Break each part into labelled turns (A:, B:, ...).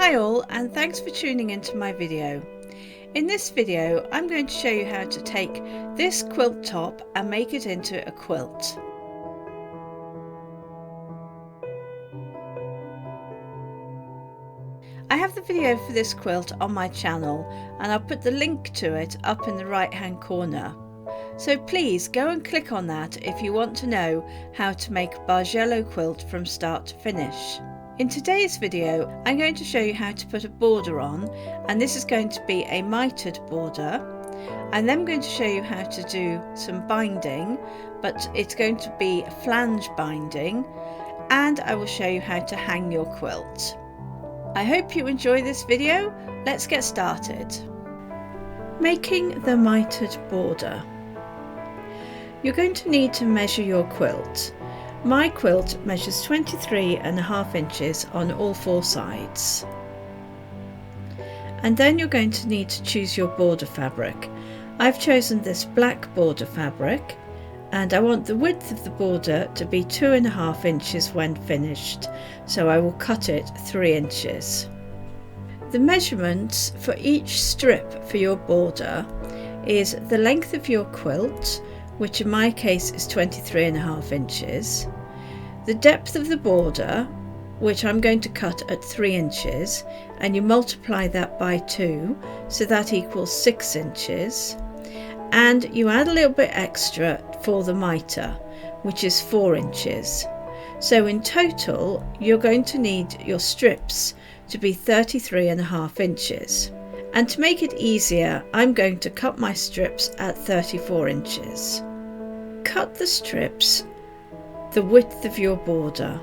A: Hi all, and thanks for tuning into my video. In this video I'm going to show you how to take this quilt top and make it into a quilt. I have the video for this quilt on my channel and I'll put the link to it up in the right hand corner. So please go and click on that if you want to know how to make a Bargello quilt from start to finish. In today's video I'm going to show you how to put a border on, and this is going to be a mitered border. I'm then going to show you how to do some binding, but it's going to be a flange binding, and I will show you how to hang your quilt. I hope you enjoy this video. Let's get started. Making the mitered border. You're going to need to measure your quilt. My quilt measures 23.5 inches on all four sides. And then you're going to need to choose your border fabric. I've chosen this black border fabric, and I want the width of the border to be 2.5 inches when finished, so I will cut it 3 inches. The measurements for each strip for your border is the length of your quilt, which in my case is 23.5 inches, the depth of the border, which I'm going to cut at 3 inches, and you multiply that by 2, so that equals 6 inches, and you add a little bit extra for the miter, which is 4 inches. So in total you're going to need your strips to be 33.5 inches. And to make it easier, I'm going to cut my strips at 34 inches. Cut the strips the width of your border,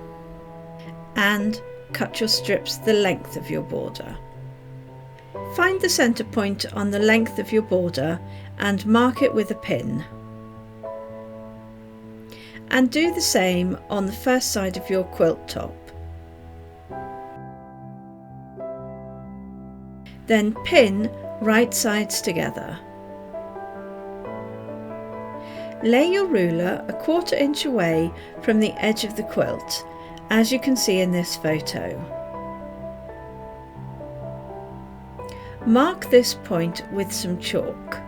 A: and cut your strips the length of your border. Find the centre point on the length of your border and mark it with a pin. And do the same on the first side of your quilt top. Then pin right sides together. Lay your ruler a 1/4 inch away from the edge of the quilt, as you can see in this photo. Mark this point with some chalk.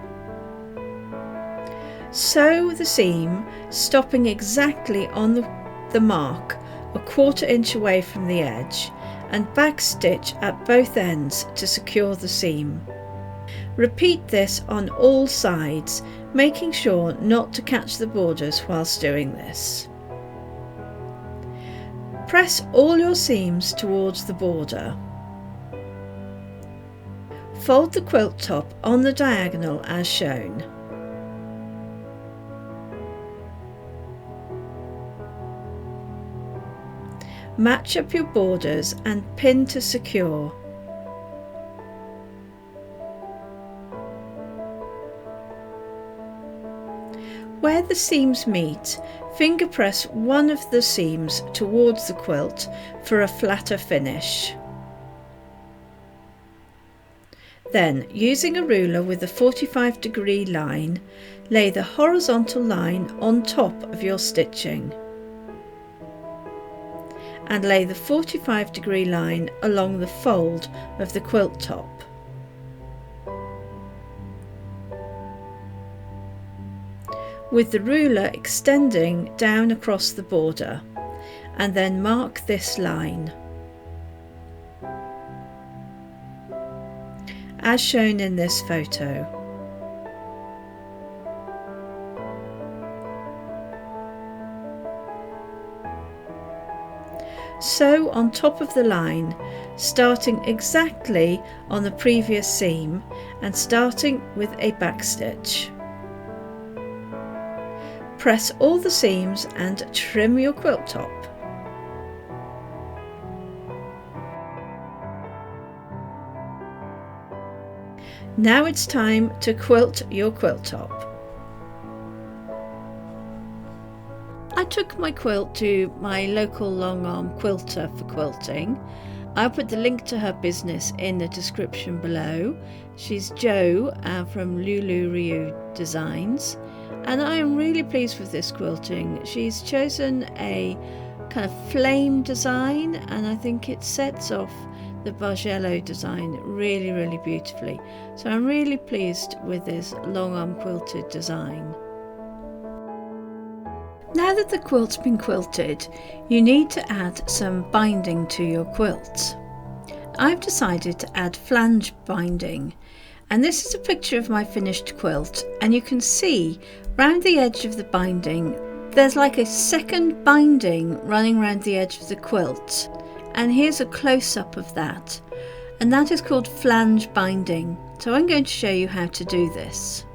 A: Sew the seam, stopping exactly on the mark a 1/4 inch away from the edge, and backstitch at both ends to secure the seam. Repeat this on all sides, making sure not to catch the borders whilst doing this. Press all your seams towards the border. Fold the quilt top on the diagonal as shown. Match up your borders and pin to secure. Where the seams meet, finger press one of the seams towards the quilt for a flatter finish. Then, using a ruler with a 45-degree line, lay the horizontal line on top of your stitching, and lay the 45-degree line along the fold of the quilt top. With the ruler extending down across the border, and then mark this line, as shown in this photo. Sew on top of the line, starting exactly on the previous seam and starting with a backstitch. Press all the seams and trim your quilt top. Now it's time to quilt your quilt top. I took my quilt to my local long arm quilter for quilting. I'll put the link to her business in the description below. She's Jo from Lulu Ryu Designs, and I am really pleased with this quilting. She's chosen a kind of flame design, and I think it sets off the Bargello design really beautifully. So I'm really pleased with this long arm quilted design. Now that the quilt's been quilted, you need to add some binding to your quilt. I've decided to add flange binding, and this is a picture of my finished quilt, and you can see round the edge of the binding there's like a second binding running around the edge of the quilt, and here's a close-up of that, and that is called flange binding. So I'm going to show you how to do this.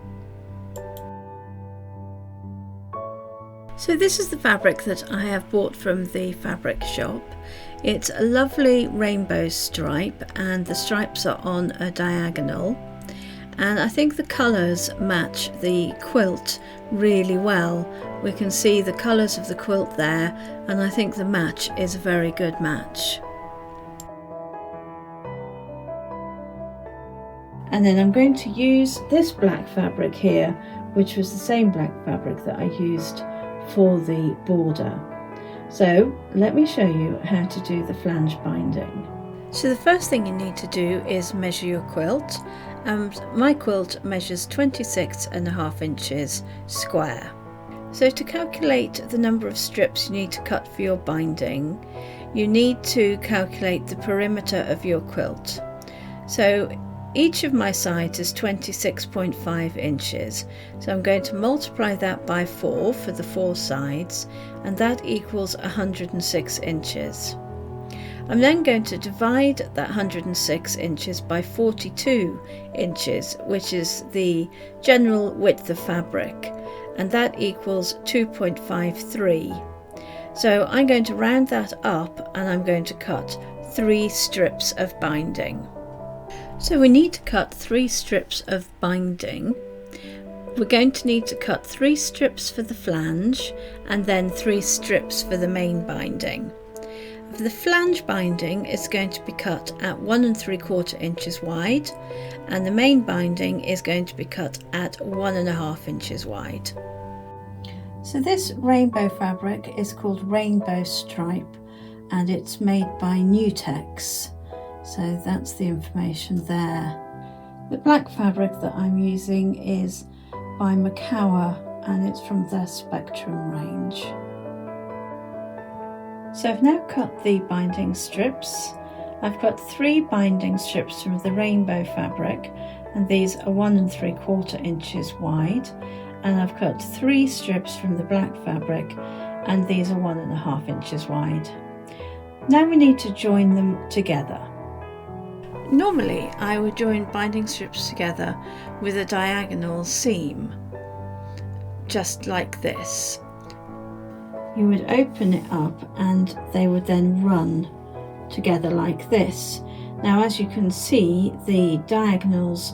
A: So this is the fabric that I have bought from the fabric shop. It's a lovely rainbow stripe, and the stripes are on a diagonal, and I think the colours match the quilt really well. We can see the colours of the quilt there, and I think the match is a very good match. And then I'm going to use this black fabric here, which was the same black fabric that I used for the border. So let me show you how to do the flange binding. So the first thing you need to do is measure your quilt. My quilt measures 26.5 inches square. So to calculate the number of strips you need to cut for your binding, you need to calculate the perimeter of your quilt. So each of my sides is 26.5 inches. So I'm going to multiply that by 4 for the 4 sides, and that equals 106 inches. I'm then going to divide that 106 inches by 42 inches, which is the general width of fabric, and that equals 2.53. So I'm going to round that up, and I'm going to cut 3 strips of binding. So we need to cut 3 strips of binding. We're going to need to cut 3 strips for the flange, and then 3 strips for the main binding. The flange binding is going to be cut at 1 3/4 inches wide, and the main binding is going to be cut at 1.5 inches wide. So this rainbow fabric is called Rainbow Stripe, and it's made by Nutex. So that's the information there. The black fabric that I'm using is by Macawa, and it's from their Spectrum range. So I've now cut the binding strips. I've got 3 binding strips from the rainbow fabric, and these are 1 3/4 inches wide, and I've cut 3 strips from the black fabric, and these are 1.5 inches wide. Now we need to join them together. Normally I would join binding strips together with a diagonal seam, just like this. You would open it up and they would then run together like this. Now, as you can see, the diagonals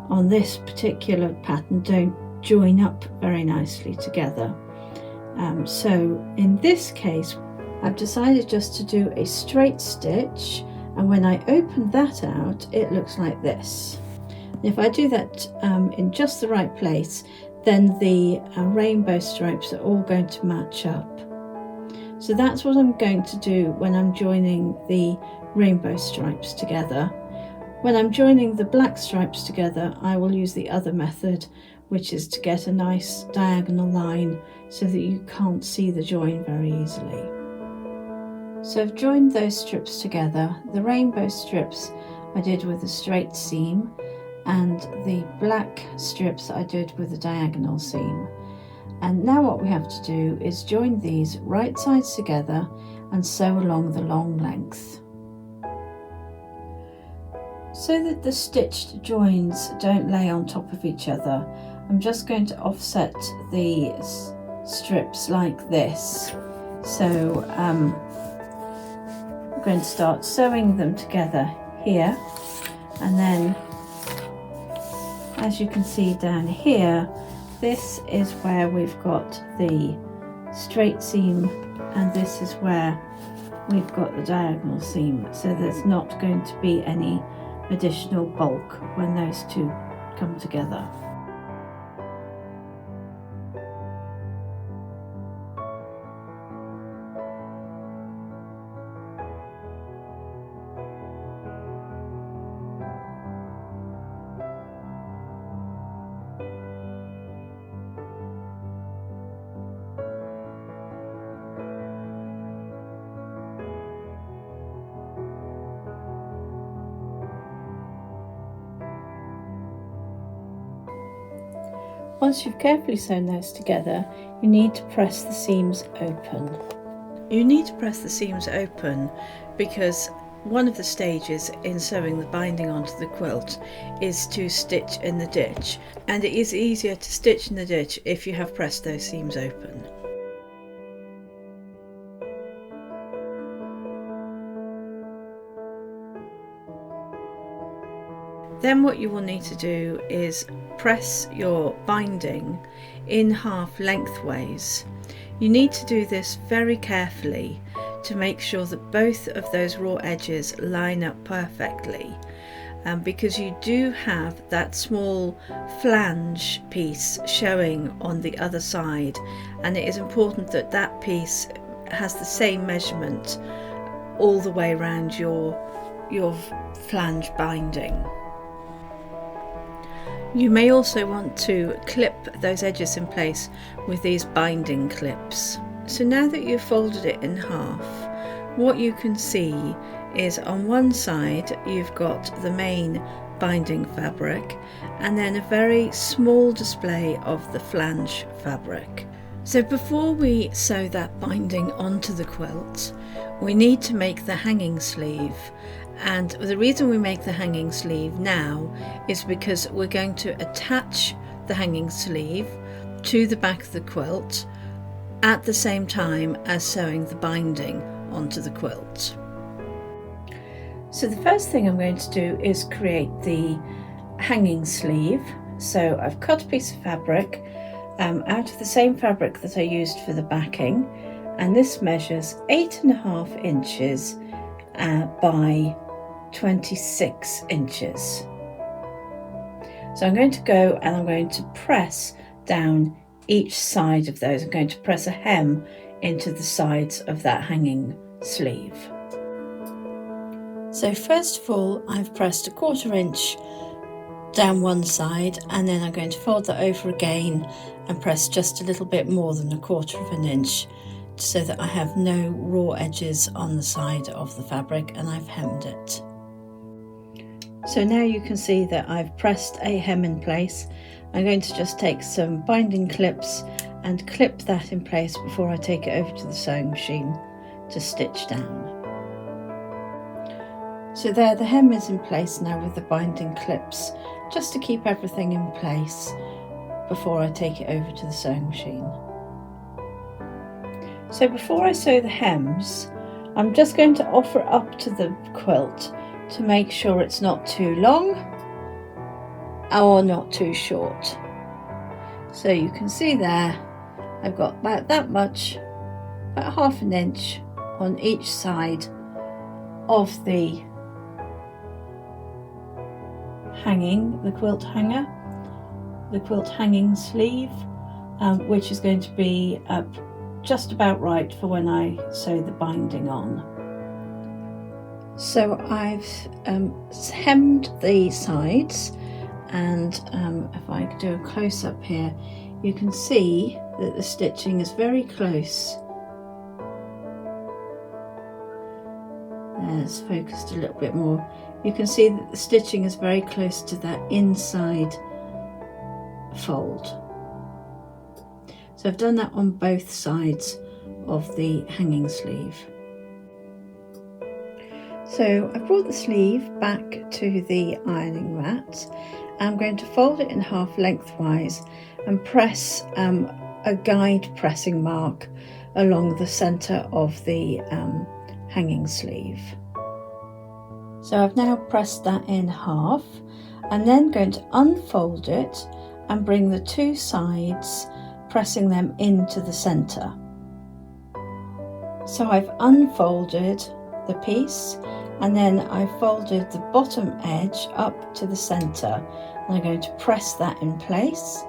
A: on this particular pattern don't join up very nicely together. So in this case, I've decided just to do a straight stitch, and when I open that out, it looks like this. If I do that in just the right place, then the rainbow stripes are all going to match up. So that's what I'm going to do when I'm joining the rainbow stripes together. When I'm joining the black stripes together, I will use the other method, which is to get a nice diagonal line so that you can't see the join very easily. So I've joined those strips together. The rainbow strips I did with a straight seam, and the black strips I did with a diagonal seam. And now what we have to do is join these right sides together and sew along the long length. So that the stitched joins don't lay on top of each other, I'm just going to offset the strips like this. So I'm going to start sewing them together here, and then as you can see down here, this is where we've got the straight seam, and this is where we've got the diagonal seam, so there's not going to be any additional bulk when those two come together. Once you've carefully sewn those together, you need to press the seams open. You need to press the seams open because one of the stages in sewing the binding onto the quilt is to stitch in the ditch, and it is easier to stitch in the ditch if you have pressed those seams open. Then what you will need to do is press your binding in half lengthways. You need to do this very carefully to make sure that both of those raw edges line up perfectly, because you do have that small flange piece showing on the other side, and it is important that that piece has the same measurement all the way around your flange binding. You may also want to clip those edges in place with these binding clips. So now that you've folded it in half, what you can see is on one side you've got the main binding fabric and then a very small display of the flange fabric. So before we sew that binding onto the quilt, we need to make the hanging sleeve. And the reason we make the hanging sleeve now is because we're going to attach the hanging sleeve to the back of the quilt at the same time as sewing the binding onto the quilt. So the first thing I'm going to do is create the hanging sleeve. So I've cut a piece of fabric out of the same fabric that I used for the backing, and this measures 8.5 inches by 26 inches. So I'm going to go and I'm going to press down each side of those. I'm going to press a hem into the sides of that hanging sleeve. So first of all, I've pressed 1/4 inch down one side, and then I'm going to fold that over again and press just a little bit more than 1/4 inch so that I have no raw edges on the side of the fabric, and I've hemmed it. So now you can see that I've pressed a hem in place. I'm going to just take some binding clips and clip that in place before I take it over to the sewing machine to stitch down. So there, the hem is in place now with the binding clips, just to keep everything in place before I take it over to the sewing machine. So before I sew the hems, I'm just going to offer it up to the quilt to make sure it's not too long or not too short. So you can see there, I've got about that much, about 1/2 inch on each side of the hanging, the quilt hanger, the quilt hanging sleeve, which is going to be just about right for when I sew the binding on. So I've hemmed the sides, and if I do a close-up here, you can see that the stitching is very close. There's focused a little bit more. You can see that the stitching is very close to that inside fold. So I've done that on both sides of the hanging sleeve. So I brought the sleeve back to the ironing mat. I'm going to fold it in half lengthwise and press a guide pressing mark along the centre of the hanging sleeve. So I've now pressed that in half. I'm then going to unfold it and bring the two sides, pressing them into the centre. So I've unfolded the piece, and then I've folded the bottom edge up to the centre, and I'm going to press that in place,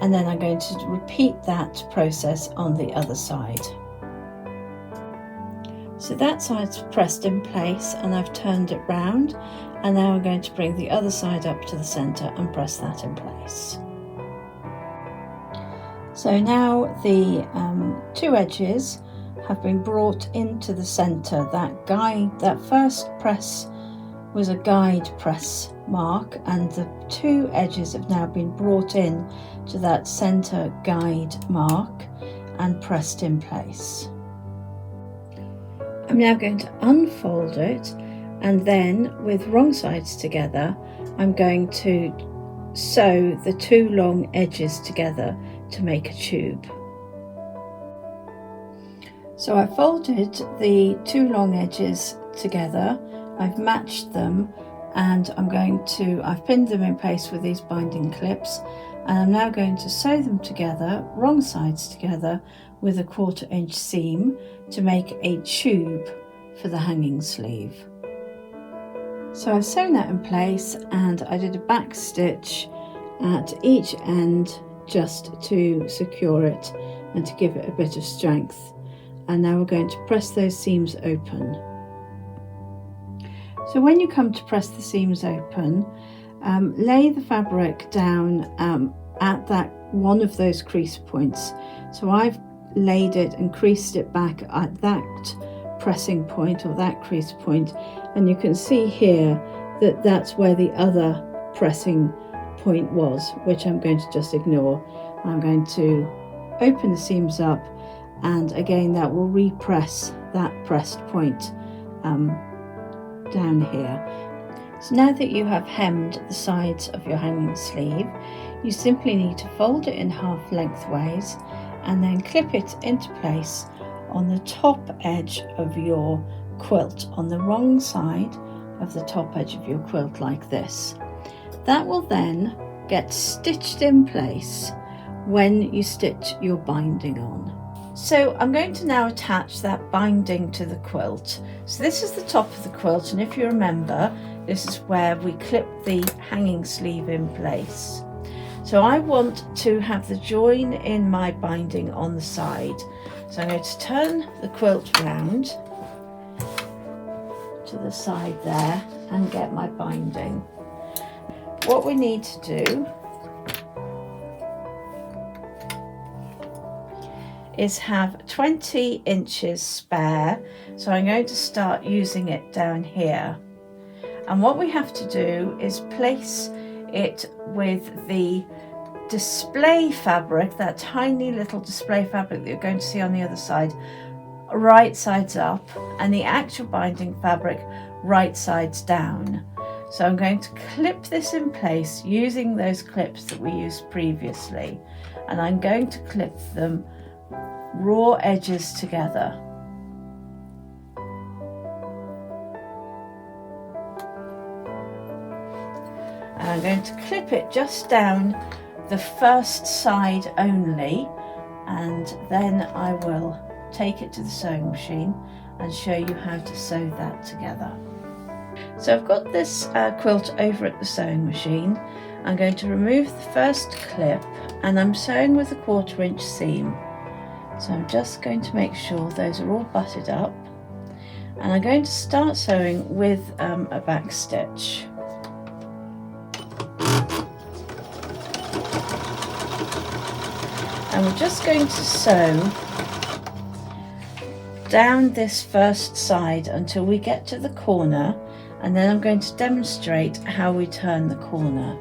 A: and then I'm going to repeat that process on the other side. So that side's pressed in place and I've turned it round, and now I'm going to bring the other side up to the centre and press that in place. So now the two edges have been brought into the centre. That first press was a guide press mark, and the two edges have now been brought in to that center guide mark and pressed in place. I'm now going to unfold it, and then with wrong sides together I'm going to sew the two long edges together to make a tube. So I folded the two long edges together, I've matched them, and I've pinned them in place with these binding clips, and I'm now going to sew them together, wrong sides together, with a 1/4 inch seam to make a tube for the hanging sleeve. So I've sewn that in place, and I did a back stitch at each end just to secure it and to give it a bit of strength. And now we're going to press those seams open. So when you come to press the seams open, lay the fabric down at that one of those crease points. So I've laid it and creased it back at that pressing point, or that crease point, and you can see here that that's where the other pressing point was, which I'm going to just ignore. I'm going to open the seams up, and again that will repress that pressed point down here. So now that you have hemmed the sides of your hanging sleeve, you simply need to fold it in half lengthways and then clip it into place on the top edge of your quilt, on the wrong side of the top edge of your quilt, like this. That will then get stitched in place when you stitch your binding on. So I'm going to now attach that binding to the quilt. So this is the top of the quilt, and if you remember, this is where we clip the hanging sleeve in place. So I want to have the join in my binding on the side. So I'm going to turn the quilt round to the side there and get my binding. What we need to do is have 20 inches spare, so I'm going to start using it down here. And what we have to do is place it with the display fabric, that tiny little display fabric that you're going to see on the other side, right sides up, and the actual binding fabric right sides down. So I'm going to clip this in place using those clips that we used previously, and I'm going to clip them raw edges together. And I'm going to clip it just down the first side only, and then I will take it to the sewing machine and show you how to sew that together. So I've got this quilt over at the sewing machine. I'm going to remove the first clip, and I'm sewing with a 1/4 inch seam. So I'm just going to make sure those are all butted up, and I'm going to start sewing with a back stitch. And we're just going to sew down this first side until we get to the corner, and then I'm going to demonstrate how we turn the corner.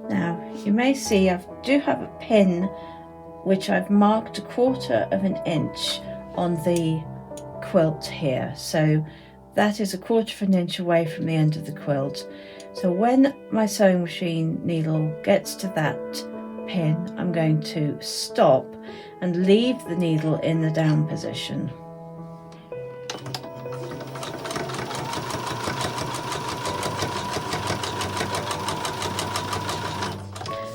A: Now you may see I do have a pin which I've marked 1/4 inch on the quilt here, so that is 1/4 inch away from the end of the quilt. So when my sewing machine needle gets to that pin, I'm going to stop and leave the needle in the down position.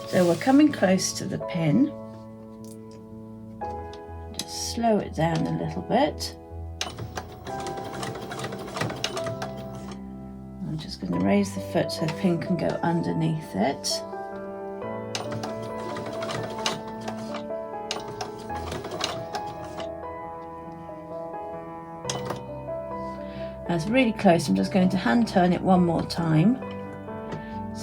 A: So we're coming close to the pin. Just slow it down a little bit. I'm just going to raise the foot so the pin can go underneath it. That's really close. I'm just going to hand turn it one more time.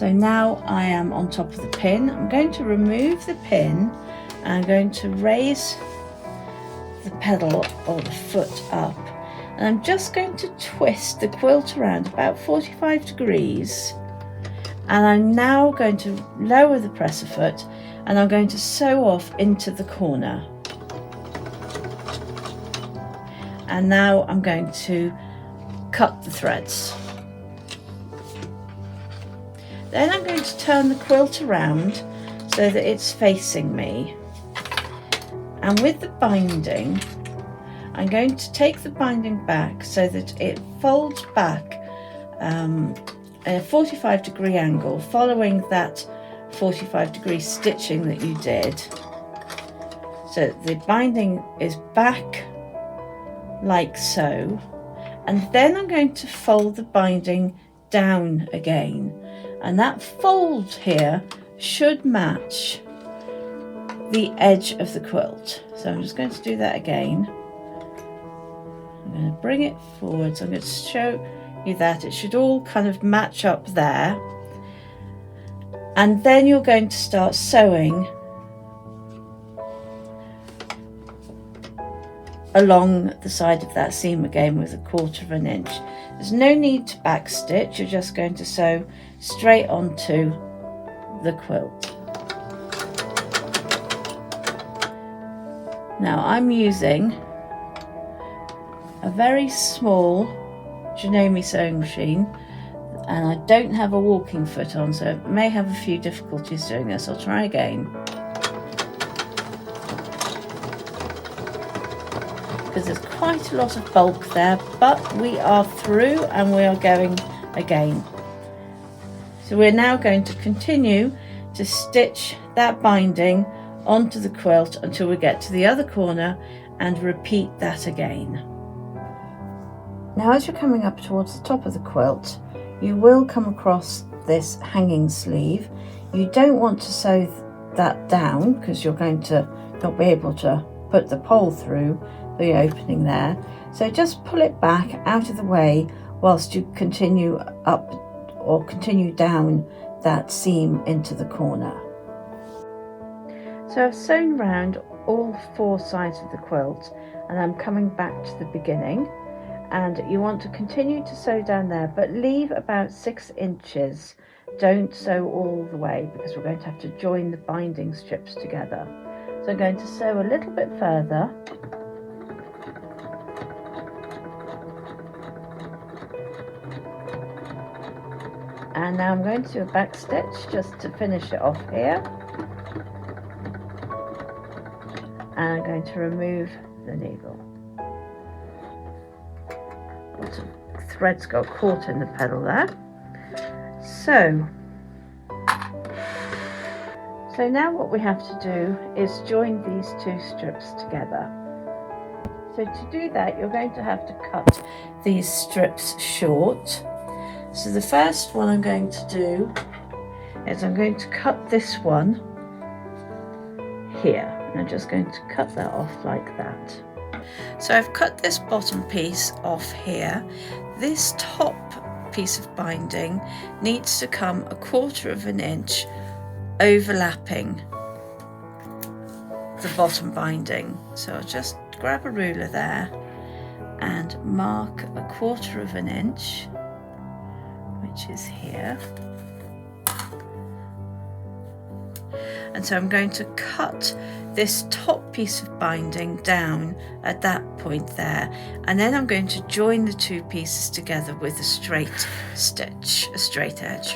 A: So now I am on top of the pin. I'm going to remove the pin and I'm going to raise the pedal or the foot up, and I'm just going to twist the quilt around about 45 degrees, and I'm now going to lower the presser foot and I'm going to sew off into the corner. And now I'm going to cut the threads. Then I'm going to turn the quilt around so that it's facing me. And with the binding, I'm going to take the binding back so that it folds back at a 45-degree angle, following that 45-degree stitching that you did. So the binding is back like so, and then I'm going to fold the binding down again, and that fold here should match the edge of the quilt. So I'm just going to do that again. I'm going to bring it forward, so I'm going to show you that it should all kind of match up there, and then you're going to start sewing along the side of that seam again with 1/4 inch. There's no need to back stitch, you're just going to sew straight onto the quilt. Now I'm using a very small Jayne sewing machine, and I don't have a walking foot on, so I may have a few difficulties doing this. I'll try again, because there's quite a lot of bulk there, but we are through and we are going again. So we're now going to continue to stitch that binding onto the quilt until we get to the other corner and repeat that again. Now as you're coming up towards the top of the quilt, you will come across this hanging sleeve. You don't want to sew that down because you're going to not be able to put the pole through the opening there. So just pull it back out of the way whilst you continue up or continue down that seam into the corner. So I've sewn round all 4 sides of the quilt, and I'm coming back to the beginning, and you want to continue to sew down there, but leave about 6 inches. Don't sew all the way because we're going to have to join the binding strips together. So I'm going to sew a little bit further, and now I'm going to do a back stitch just to finish it off here, and I'm going to remove the needle. Lots of threads got caught in the pedal there. So now what we have to do is join these 2 strips together. So to do that, you're going to have to cut these strips short. So the first one I'm going to do is I'm going to cut this one here. I'm just going to cut that off like that. So I've cut this bottom piece off here. This top piece of binding needs to come 1/4 inch overlapping the bottom binding. So I'll just grab a ruler there and mark 1/4 inch, which is here. And so I'm going to cut this top piece of binding down at that point there, and then I'm going to join the 2 pieces together with a straight stitch, a straight edge.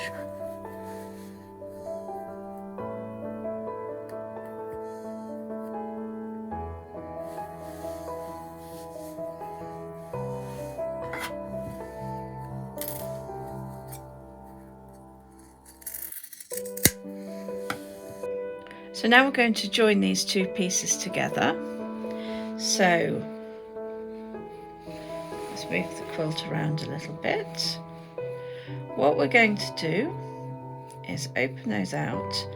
A: So now we're going to join these 2 pieces together. So let's move the quilt around a little bit. What we're going to do is open those out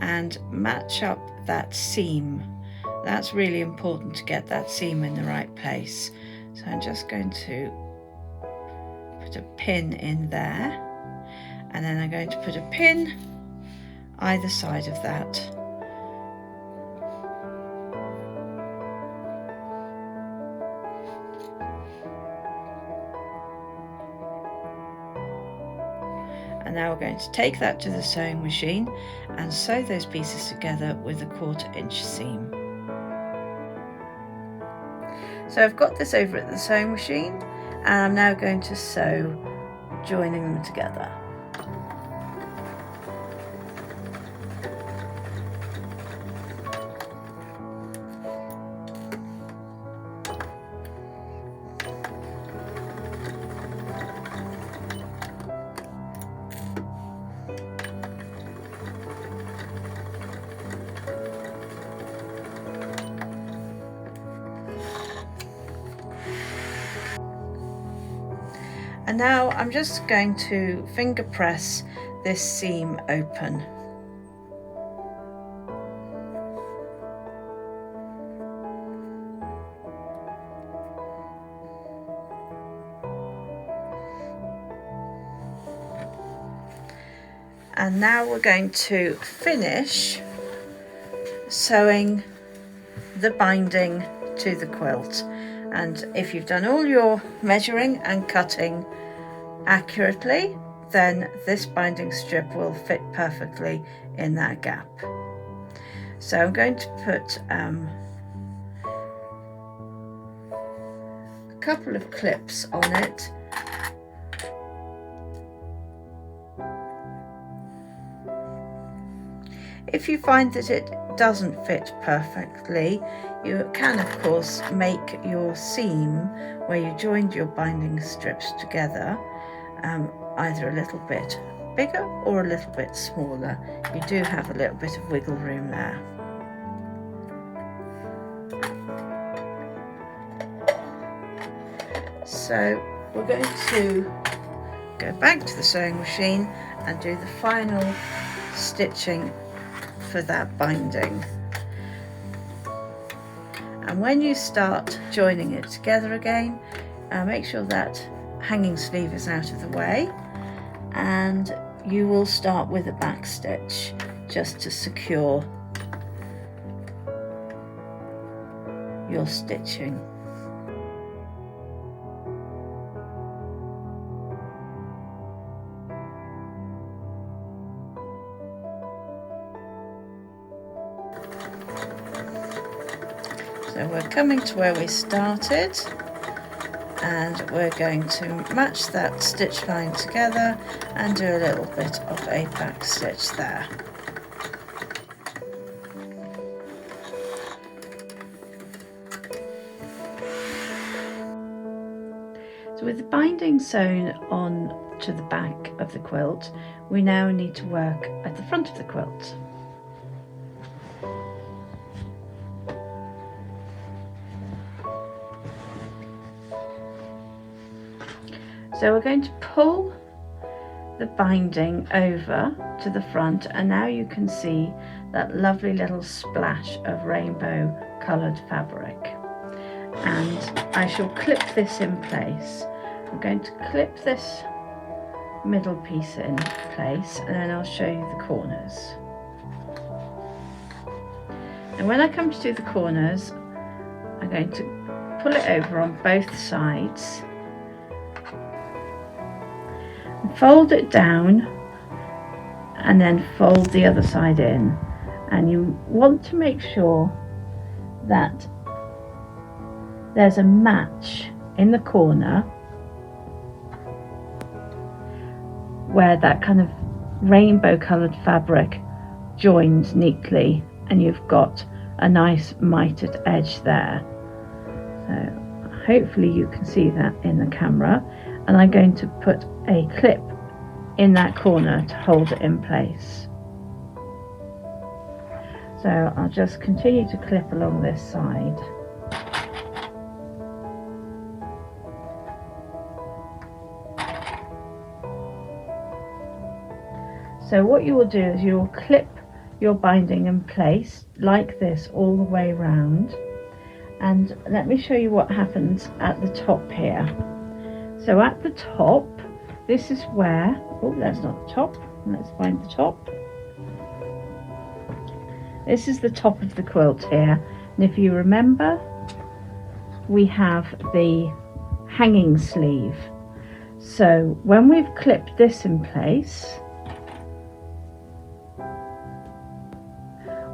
A: and match up that seam. That's really important to get that seam in the right place. So I'm just going to put a pin in there, and then I'm going to put a pin either side of that. And now we're going to take that to the sewing machine and sew those pieces together with a 1/4 inch seam. So I've got this over at the sewing machine, and I'm now going to sew, joining them together. And now I'm just going to finger press this seam open. And now we're going to finish sewing the binding to the quilt. And if you've done all your measuring and cutting accurately, then this binding strip will fit perfectly in that gap. So I'm going to put a couple of clips on it. If you find that it doesn't fit perfectly, you can of course make your seam where you joined your binding strips together either a little bit bigger or a little bit smaller. You do have a little bit of wiggle room there. So we're going to go back to the sewing machine and do the final stitching for that binding. And when you start joining it together again, make sure that hanging sleeve is out of the way, and you will start with a back stitch just to secure your stitching. So we're coming to where we started, and we're going to match that stitch line together and do a little bit of a back stitch there. So with the binding sewn on to the back of the quilt, we now need to work at the front of the quilt. So we're going to pull the binding over to the front, and now you can see that lovely little splash of rainbow coloured fabric. And I shall clip this in place. I'm going to clip this middle piece in place, and then I'll show you the corners. And when I come to do the corners, I'm going to pull it over on both sides, fold it down, and then fold the other side in. And you want to make sure that there's a match in the corner where that kind of rainbow coloured fabric joins neatly, and you've got a nice mitered edge there. So hopefully you can see that in the camera. And I'm going to put a clip in that corner to hold it in place. So I'll just continue to clip along this side. So what you will do is you will clip your binding in place like this all the way round. And let me show you what happens at the top here. So at the top, this is where, oh, that's not the top, let's find the top. This is the top of the quilt here, and if you remember, we have the hanging sleeve. So when we've clipped this in place,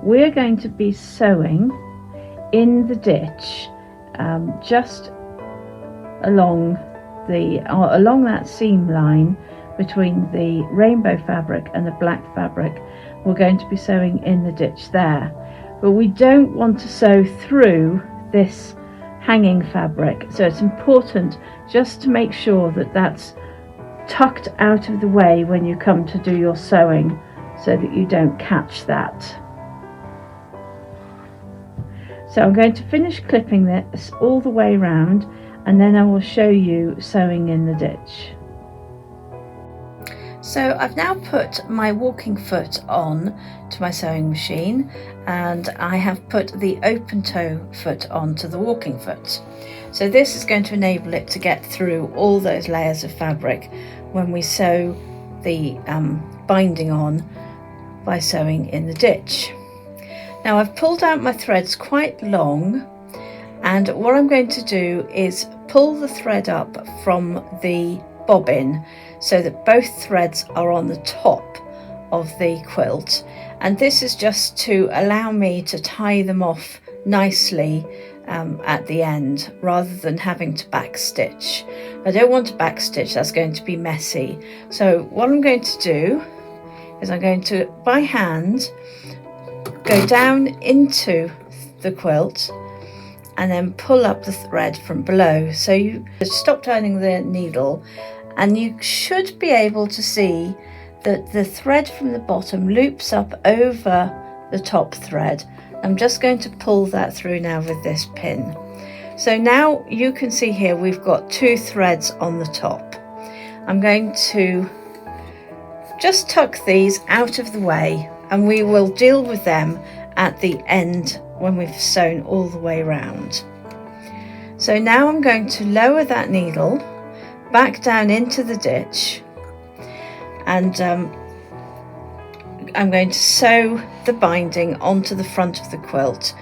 A: we're going to be sewing in the ditch just along that seam line between the rainbow fabric and the black fabric. We're going to be sewing in the ditch there, but we don't want to sew through this hanging fabric, so it's important just to make sure that that's tucked out of the way when you come to do your sewing, so that you don't catch that. So I'm going to finish clipping this all the way around, and then I will show you sewing in the ditch. So I've now put my walking foot on to my sewing machine, and I have put the open toe foot onto the walking foot. So this is going to enable it to get through all those layers of fabric when we sew the binding on by sewing in the ditch. Now I've pulled out my threads quite long, and what I'm going to do is pull the thread up from the bobbin so that both threads are on the top of the quilt, and this is just to allow me to tie them off nicely at the end rather than having to backstitch. I don't want to backstitch, that's going to be messy. So what I'm going to do is I'm going to by hand go down into the quilt and then pull up the thread from below. So you stop turning the needle, and you should be able to see that the thread from the bottom loops up over the top thread. I'm just going to pull that through now with this pin. So now you can see here we've got two threads on the top. I'm going to just tuck these out of the way, and we will deal with them at the end when we've sewn all the way around. So now I'm going to lower that needle back down into the ditch, and I'm going to sew the binding onto the front of the quilt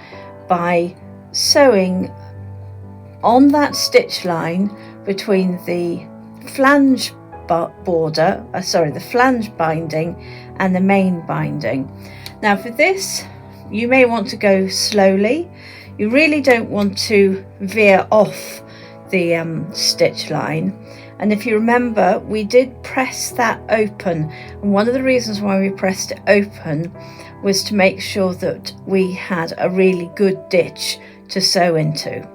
A: by sewing on that stitch line between the flange the flange binding and the main binding. Now for this, you may want to go slowly. You really don't want to veer off the stitch line. And if you remember, we did press that open, and one of the reasons why we pressed it open was to make sure that we had a really good ditch to sew into.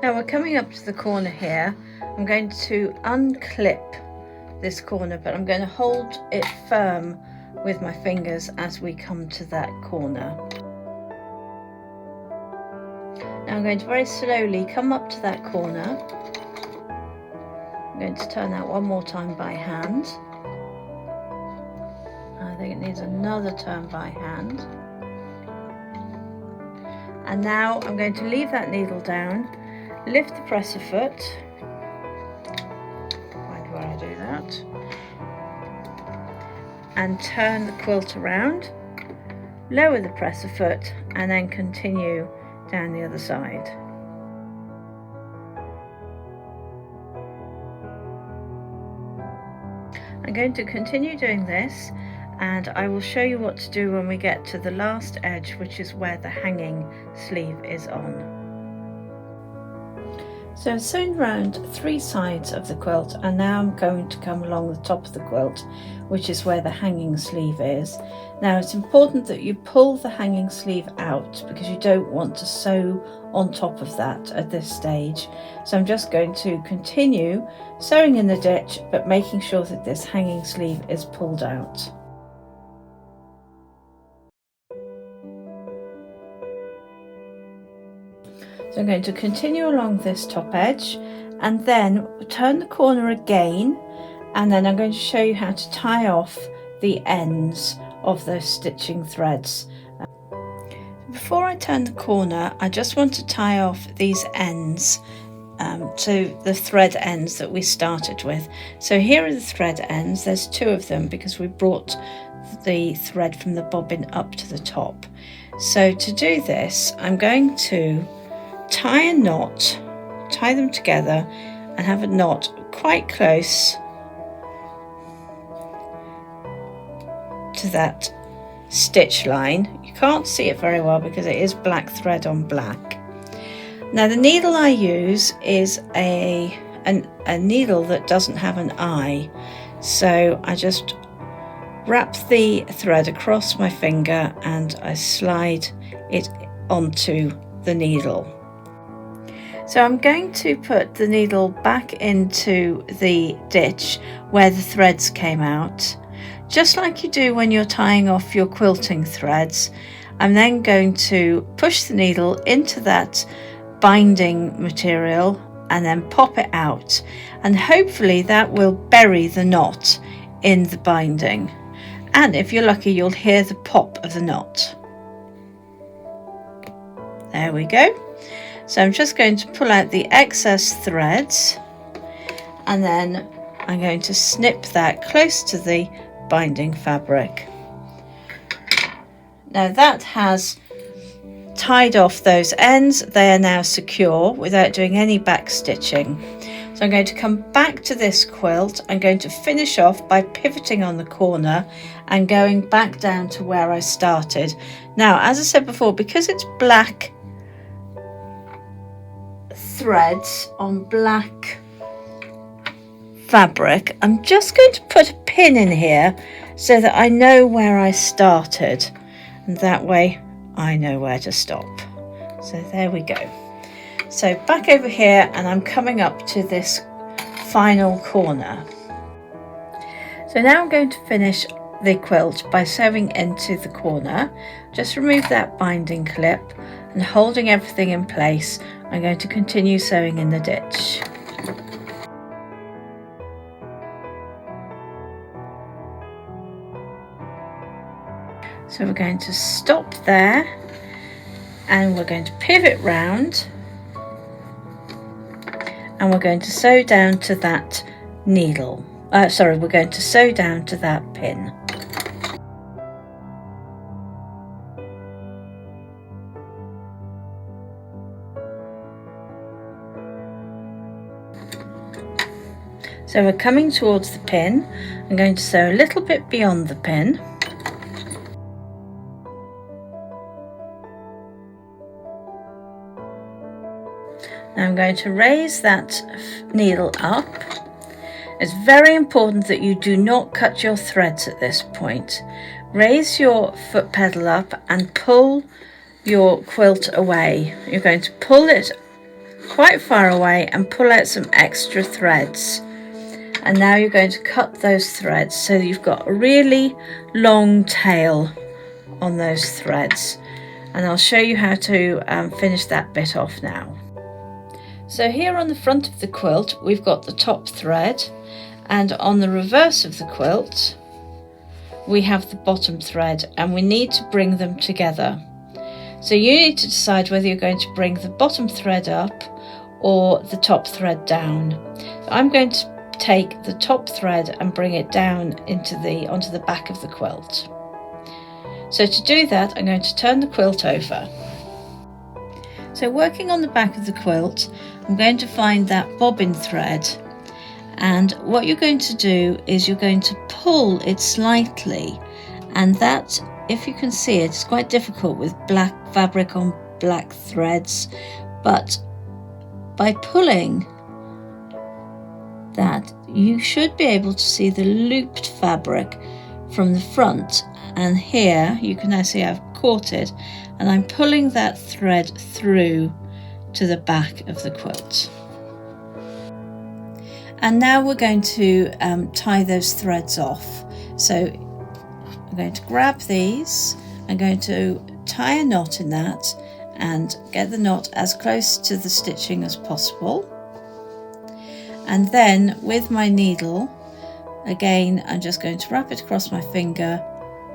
A: Now we're coming up to the corner here. I'm going to unclip this corner, but I'm going to hold it firm with my fingers as we come to that corner. Now I'm going to very slowly come up to that corner. I'm going to turn that one more time by hand. I think it needs another turn by hand. And now I'm going to leave that needle down, lift the presser foot, find where I do that, and turn the quilt around, lower the presser foot, and then continue down the other side. I'm going to continue doing this, and I will show you what to do when we get to the last edge, which is where the hanging sleeve is on. So I've sewn round 3 sides of the quilt, and now I'm going to come along the top of the quilt, which is where the hanging sleeve is. Now it's important that you pull the hanging sleeve out because you don't want to sew on top of that at this stage. So I'm just going to continue sewing in the ditch, but making sure that this hanging sleeve is pulled out. So I'm going to continue along this top edge and then turn the corner again, and then I'm going to show you how to tie off the ends of those stitching threads. Before I turn the corner, I just want to tie off these ends to the thread ends that we started with. So here are the thread ends. There's 2 of them because we brought the thread from the bobbin up to the top. So to do this, I'm going to tie a knot, tie them together and have a knot quite close to that stitch line. You can't see it very well because it is black thread on black. Now the needle I use is a needle that doesn't have an eye, so I just wrap the thread across my finger and I slide it onto the needle. So I'm going to put the needle back into the ditch where the threads came out, just like you do when you're tying off your quilting threads. I'm then going to push the needle into that binding material and then pop it out, and hopefully that will bury the knot in the binding, and if you're lucky you'll hear the pop of the knot. There we go. So I'm just going to pull out the excess threads and then I'm going to snip that close to the binding fabric. Now that has tied off those ends. They are now secure without doing any back stitching. So I'm going to come back to this quilt. I'm going to finish off by pivoting on the corner and going back down to where I started. Now, as I said before, because it's black threads on black fabric, I'm just going to put a pin in here so that I know where I started, and that way I know where to stop. So there we go. So back over here, and I'm coming up to this final corner. So now I'm going to finish the quilt by sewing into the corner. Just remove that binding clip, and holding everything in place, I'm going to continue sewing in the ditch. So we're going to stop there and we're going to pivot round and we're going to sew down to that needle. We're going to sew down to that pin. So we're coming towards the pin. I'm going to sew a little bit beyond the pin. Now I'm going to raise that needle up. It's very important that you do not cut your threads at this point. Raise your foot pedal up and pull your quilt away. You're going to pull it quite far away and pull out some extra threads. And now you're going to cut those threads so that you've got a really long tail on those threads. And I'll show you how to finish that bit off now. So here on the front of the quilt we've got the top thread, and on the reverse of the quilt we have the bottom thread, and we need to bring them together. So you need to decide whether you're going to bring the bottom thread up or the top thread down. So I'm going to take the top thread and bring it down onto the back of the quilt. So to do that I'm going to turn the quilt over. So working on the back of the quilt, I'm going to find that bobbin thread, and what you're going to do is you're going to pull it slightly, and that, if you can see it, it's quite difficult with black fabric on black threads, but by pulling that, you should be able to see the looped fabric from the front, and here you can now see I've caught it and I'm pulling that thread through to the back of the quilt. And now we're going to tie those threads off. So I'm going to grab these, I'm going to tie a knot in that and get the knot as close to the stitching as possible. And then with my needle, again, I'm just going to wrap it across my finger,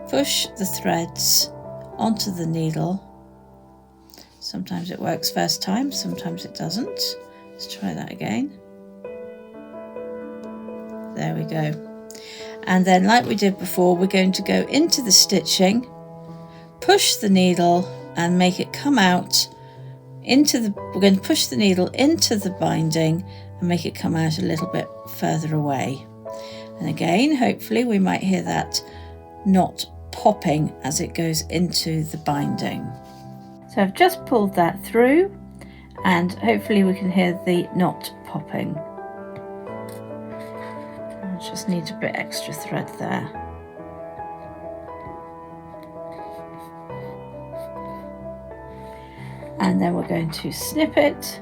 A: push the threads onto the needle. Sometimes it works first time, sometimes it doesn't. Let's try that again. There we go. And then, like we did before, we're going to go into the stitching, push the needle and make it come out into the, we're going to push the needle into the binding and make it come out a little bit further away. And again, hopefully we might hear that knot popping as it goes into the binding. So I've just pulled that through and hopefully we can hear the knot popping. I just need a bit extra thread there. And then we're going to snip it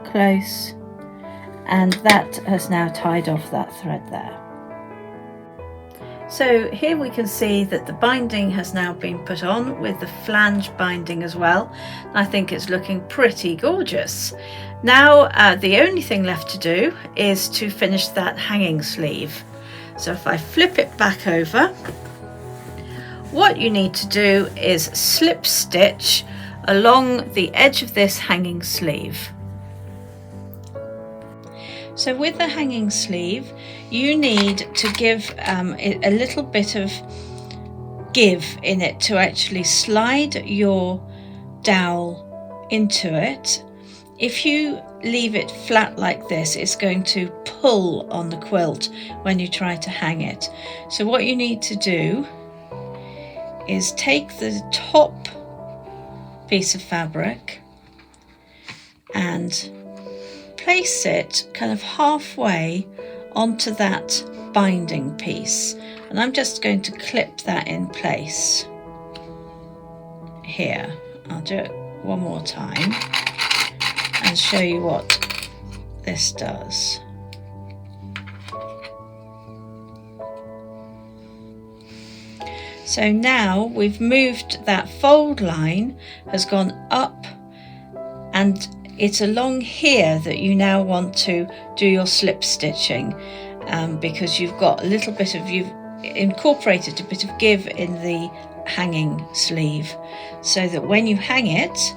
A: close, and that has now tied off that thread there. So here we can see that the binding has now been put on with the flange binding as well. I think it's looking pretty gorgeous. Now the only thing left to do is to finish that hanging sleeve. So if I flip it back over, what you need to do is slip stitch along the edge of this hanging sleeve. So with the hanging sleeve, you need to give it a little bit of give in it to actually slide your dowel into it. If you leave it flat like this, it's going to pull on the quilt when you try to hang it. So what you need to do is take the top piece of fabric and place it kind of halfway onto that binding piece, and I'm just going to clip that in place here. I'll do it one more time and show you what this does. So now we've moved, that fold line has gone up, and it's along here that you now want to do your slip stitching, because you've got a little bit of, you've incorporated a bit of give in the hanging sleeve, so that when you hang it,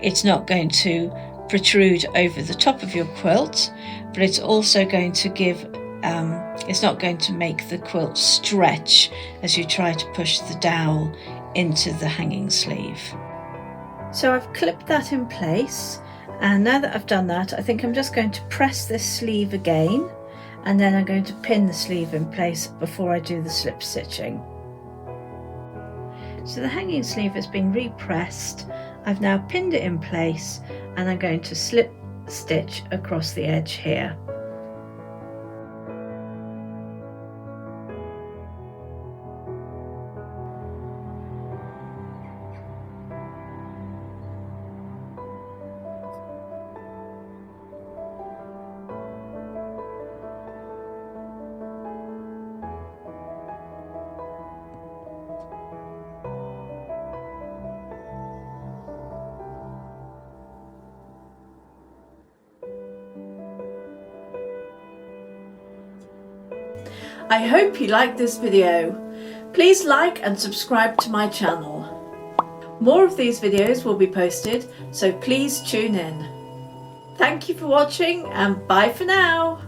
A: it's not going to protrude over the top of your quilt, but it's also going to give, it's not going to make the quilt stretch as you try to push the dowel into the hanging sleeve. So I've clipped that in place. And now that I've done that, I think I'm just going to press this sleeve again, and then I'm going to pin the sleeve in place before I do the slip stitching. So the hanging sleeve has been repressed. I've now pinned it in place, and I'm going to slip stitch across the edge here. I hope you liked this video. Please like and subscribe to my channel. More of these videos will be posted, so please tune in. Thank you for watching, and bye for now.